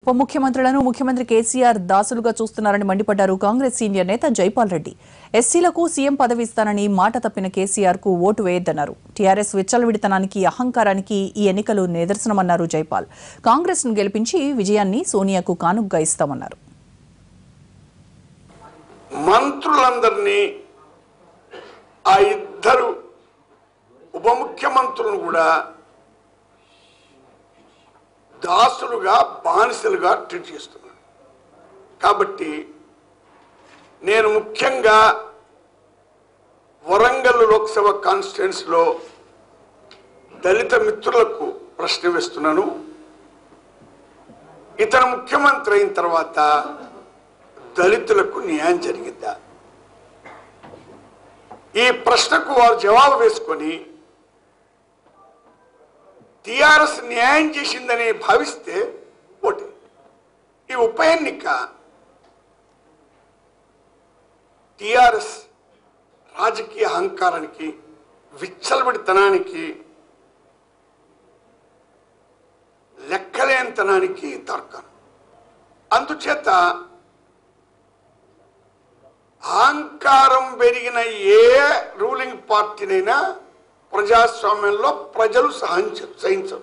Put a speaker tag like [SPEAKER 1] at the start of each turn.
[SPEAKER 1] ఉప ముఖ్యమంత్రులను ముఖ్యమంత్రి కేసీఆర్ దాసులుగా చూస్తున్నారని మండిపడ్డారు కాంగ్రెస్ సీనియర్ నేత జైపాల్ రెడ్డి. ఎస్సీలకు సీఎం పదవి ఇస్తానని మాట తప్పిన కేసీఆర్ కు ఓటు వేయొద్దన్నారు. టీఆర్ఎస్ విచ్చలవిడితనానికి అహంకారానికి ఈ ఎన్నికలు నిదర్శనమన్నారు జైపాల్. కాంగ్రెస్ ను గెలిపించి విజయాన్ని సోనియాకు కానుగ్గా ఇస్తామన్నారు.
[SPEAKER 2] మంత్రులందరినీ ఆ ఇద్దరు ఉప ముఖ్యమంత్రులను కూడా దాసులుగా బానిసలుగా ట్రీట్ చేస్తున్నాడు. కాబట్టి నేను ముఖ్యంగా వరంగల్ లోక్సభ కాన్స్టిట్యుయెన్సీలో దళిత మిత్రులకు ప్రశ్న వేస్తున్నాను. ఇతను ముఖ్యమంత్రి అయిన తర్వాత దళితులకు న్యాయం జరిగిందా? ఈ ప్రశ్నకు వారు జవాబు వేసుకొని టీఆర్ఎస్ న్యాయం చేసిందని భావిస్తే ఓటే. ఈ ఉప ఎన్నిక టీఆర్ఎస్ రాజకీయ అహంకారానికి, విచ్చలవిడితనానికి, లెక్కలేనితనానికి తార్కాణం. అందుచేత అహంకారం పెరిగిన ఏ రూలింగ్ పార్టీనైనా ప్రజాస్వామ్యంలో ప్రజలు సహించరు.